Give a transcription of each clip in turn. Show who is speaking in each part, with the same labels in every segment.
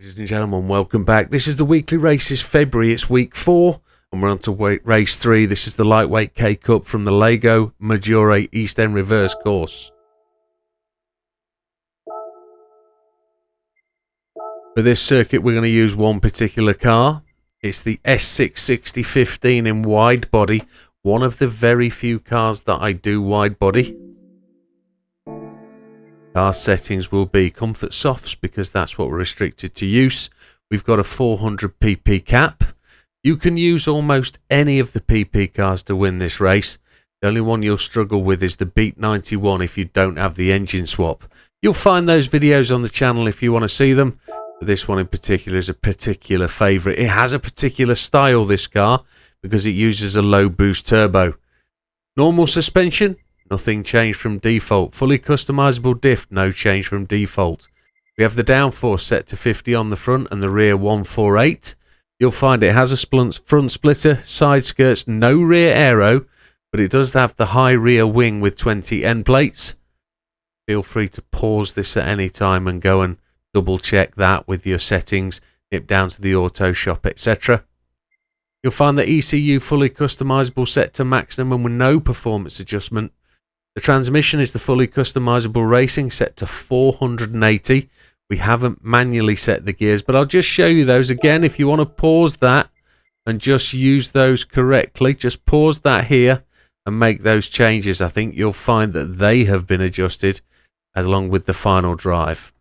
Speaker 1: Ladies and gentlemen, welcome back. This is the weekly races. February, it's week 4, and we're on to race 3. This is the lightweight K Cup from the Lago Maggiorre East End reverse course. For this circuit, we're going to use one particular car. It's the S660 15 in wide body, one of the very few cars that I do wide body. Car settings will be comfort softs because that's what we're restricted to use. We've got a 400 pp cap. You can use almost any of the pp cars to win this race. The only one you'll struggle with is the Beat 91 if you don't have the engine swap. You'll find those videos on the channel if you want to see them. But this one in particular is a particular favourite. It has a particular style, this car, because it uses a low boost turbo. Normal suspension. Nothing changed from default. Fully customizable diff, no change from default. We have the downforce set to 50 on the front and the rear 148. You'll find it has a front splitter, side skirts, no rear aero, but it does have the high rear wing with 20 end plates. Feel free to pause this at any time and go and double check that with your settings, nip down to the auto shop, etc. You'll find the ECU fully customizable set to maximum with no performance adjustment. The transmission is the fully customizable racing set to 480. We haven't manually set the gears, but I'll just show you those again. If you want to pause that and just use those correctly, just pause that here and make those changes. I think you'll find that they have been adjusted along with the final drive.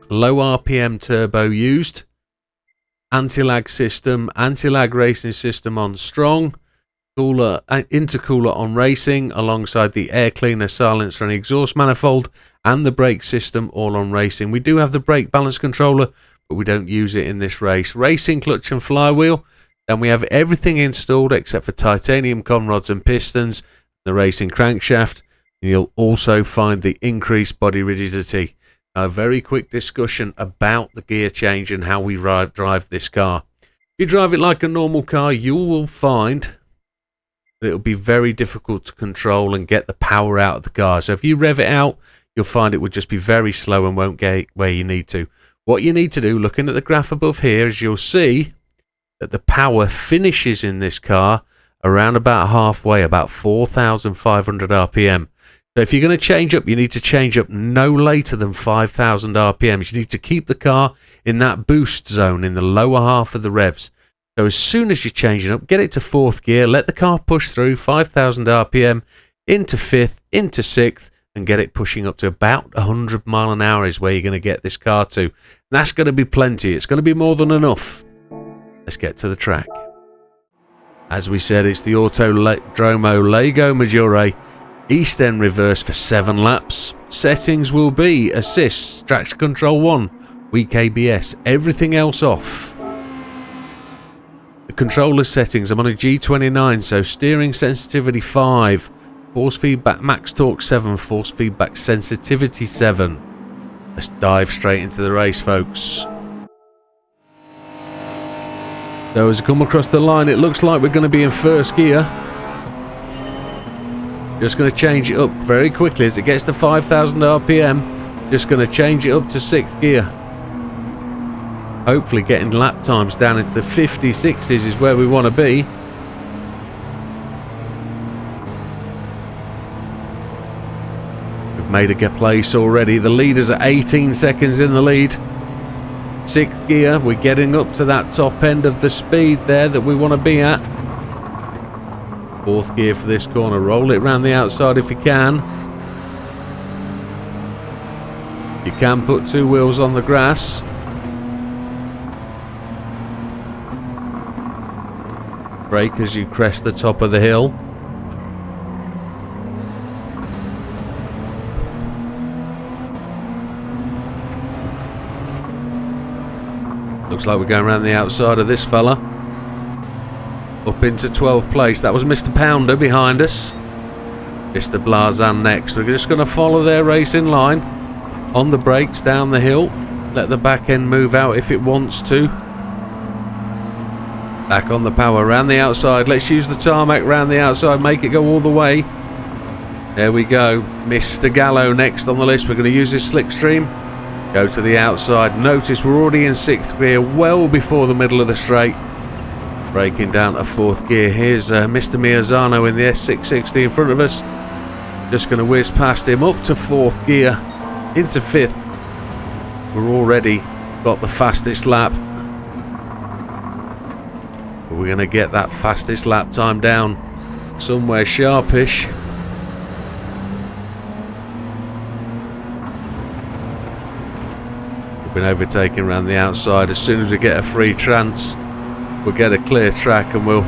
Speaker 1: Low RPM turbo used. Anti-lag system, anti-lag racing system on strong. Cooler, intercooler on racing, alongside the air cleaner, silencer and exhaust manifold, and the brake system all on racing. We do have the brake balance controller, but we don't use it in this race. Racing clutch and flywheel. Then we have everything installed except for titanium conrods and pistons, the racing crankshaft, and you'll also find the increased body rigidity. A very quick discussion about the gear change and how we drive this car. If you drive it like a normal car, you will find it'll be very difficult to control and get the power out of the car. So if you rev it out, you'll find it would just be very slow and won't get where you need to. What you need to do, looking at the graph above here, is you'll see that the power finishes in this car around about halfway, about 4,500 RPM. So if you're going to change up, you need to change up no later than 5,000 RPM. You need to keep the car in that boost zone in the lower half of the revs. So as soon as you're changing up, get it to 4th gear, let the car push through 5,000 RPM, into 5th, into 6th, and get it pushing up to about 100 mile an hour is where you're going to get this car to. And that's going to be plenty. It's going to be more than enough. Let's get to the track. As we said, it's the Autodromo Lago Maggiorre East End reverse for 7 laps. Settings will be assist, traction control 1, weak ABS, everything else off. Controller settings, I'm on a G29, so steering sensitivity 5, force feedback max torque 7, force feedback sensitivity 7. Let's dive straight into the race, folks. So as we come across the line, it looks like we're going to be in 1st gear. Just going to change it up very quickly as it gets to 5,000 RPM. Just going to change it up to 6th gear. Hopefully getting lap times down into the 50s, 60s is where we want to be. We've made a place already. The leaders are 18 seconds in the lead. 6th gear, we're getting up to that top end of the speed there that we want to be at. 4th gear for this corner. Roll it around the outside if you can. You can put 2 wheels on the grass. Brake as you crest the top of the hill. Looks like we're going around the outside of this fella. Up into 12th place. That was Mr. Pounder behind us. Mr. Blazan next. We're just going to follow their racing line. On the brakes down the hill. Let the back end move out if it wants to. Back on the power, around the outside. Let's use the tarmac around the outside, make it go all the way. There we go. Mr. Gallo next on the list. We're going to use his slipstream. Go to the outside. Notice we're already in 6th gear, well before the middle of the straight. Braking down to 4th gear. Here's Mr. Miazano in the S660 in front of us. Just going to whiz past him up to 4th gear, into 5th. We're already got the fastest lap. But we're going to get that fastest lap time down somewhere sharpish. Been overtaken around the outside. As soon as we get a free chance, we'll get a clear track and we'll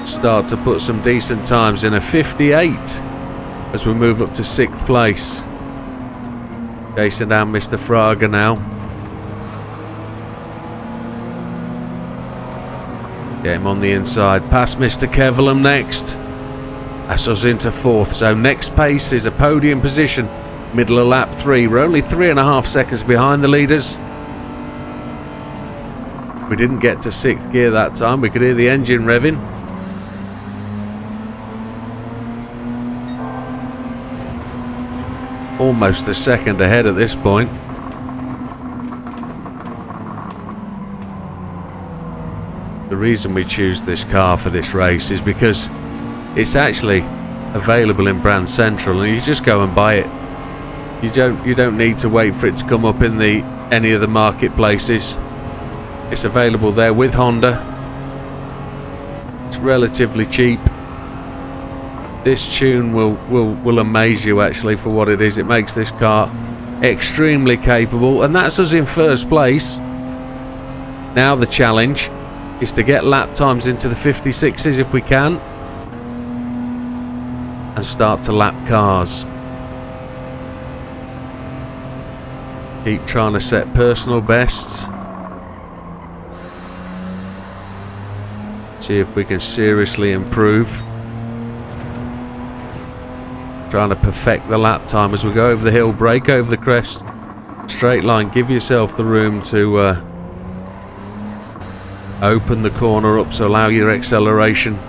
Speaker 1: start to put some decent times in. A 58 as we move up to 6th place. Chasing down Mr. Fraga now. Get him on the inside. Past Mr. Kevelam next. That's us into 4th. So next pace is a podium position. Middle of lap 3. We're only 3.5 seconds behind the leaders. We didn't get to 6th gear that time. We could hear the engine revving. Almost a second ahead at this point. The reason we choose this car for this race is because it's actually available in Brand Central and you just go and buy it. You don't need to wait for it to come up in any of the marketplaces. It's available there with Honda. It's relatively cheap. This tune will amaze you actually for what it is. It makes this car extremely capable, and that's us in 1st place. Now the challenge is to get lap times into the 56s if we can, and start to lap cars. Keep trying to set personal bests. See if we can seriously improve. Trying to perfect the lap time as we go over the hill, brake over the crest, straight line. Give yourself the room to open the corner up, so allow your acceleration.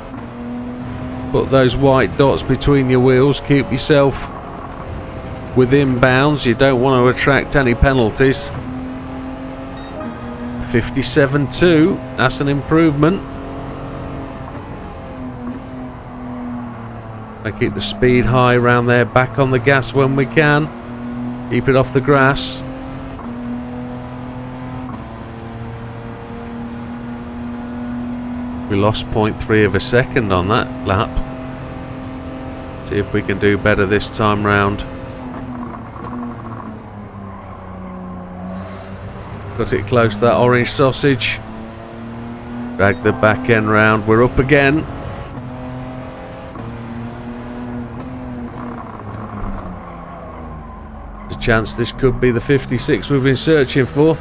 Speaker 1: Put those white dots between your wheels. Keep yourself within bounds. You don't want to attract any penalties. 57.2. That's an improvement. I keep the speed high around there. Back on the gas when we can. Keep it off the grass. We lost 0.3 of a second on that lap. See if we can do better this time round. Got it close to that orange sausage. Drag the back end round. We're up again. There's a chance this could be the 56 we've been searching for.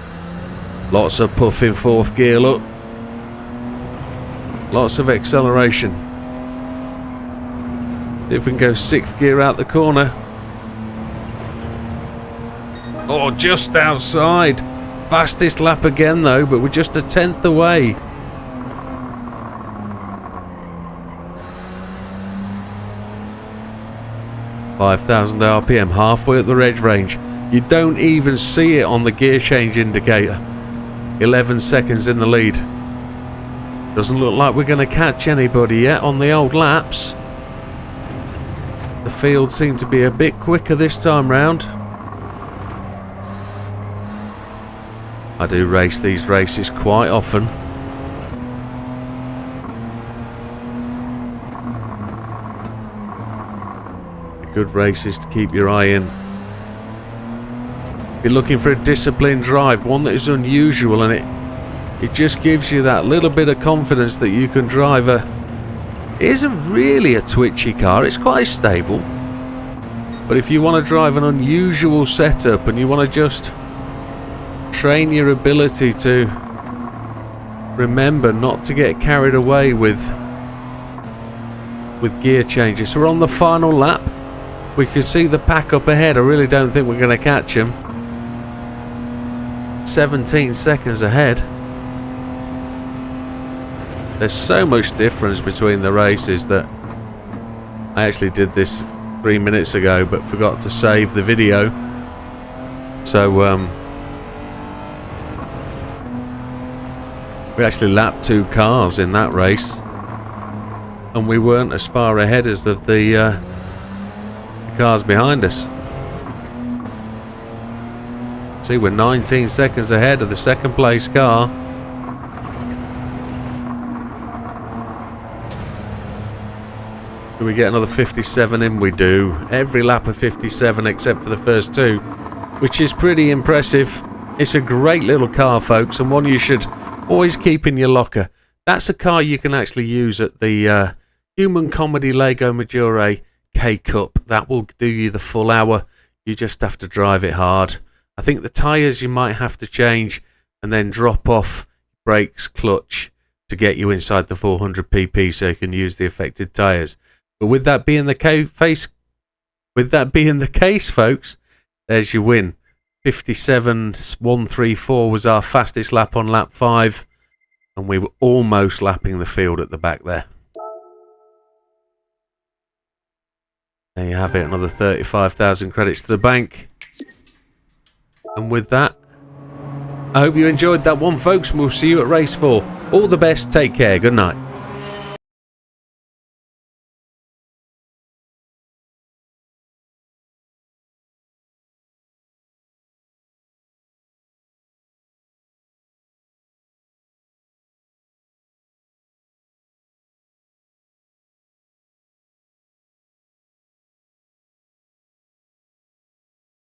Speaker 1: Lots of puff in 4th gear, look. Lots of acceleration. See if we can go 6th gear out the corner. Oh, just outside. Fastest lap again though, but we're just a 10th away. (5,000 RPM, halfway up the reg range. You don't even see it on the gear change indicator. 11 seconds in the lead. Doesn't look like we're going to catch anybody yet on the old laps. The field seemed to be a bit quicker this time round. I do race these races quite often. Good races to keep your eye in. If you're looking for a disciplined drive, one that is unusual, and it just gives you that little bit of confidence that you can drive it isn't really a twitchy car, it's quite stable. But if you want to drive an unusual setup and you want to just train your ability to remember not to get carried away with gear changes. So we're on the final lap. We can see the pack up ahead. I really don't think we're going to catch him. 17 seconds ahead. There's so much difference between the races that I actually did this 3 minutes ago but forgot to save the video. So we actually lapped 2 cars in that race, and we weren't as far ahead as the cars behind us. See, we're 19 seconds ahead of the second place car. Do we get another 57 in? We do. Every lap of 57 except for the first 2, which is pretty impressive. It's a great little car, folks, and one you should always keep in your locker. That's a car you can actually use at the Human Comedy Lago Maggiorre K Cup. That will do you the full hour. You just have to drive it hard. I think the tyres you might have to change and then drop off brakes, clutch to get you inside the 400 pp so you can use the affected tyres. But with that being the case, folks, there's your win. 57.134 was our fastest lap on lap 5, and we were almost lapping the field at the back there. There you have it, another 35,000 credits to the bank. And with that, I hope you enjoyed that one, folks, and we'll see you at race 4. All the best, take care, good night.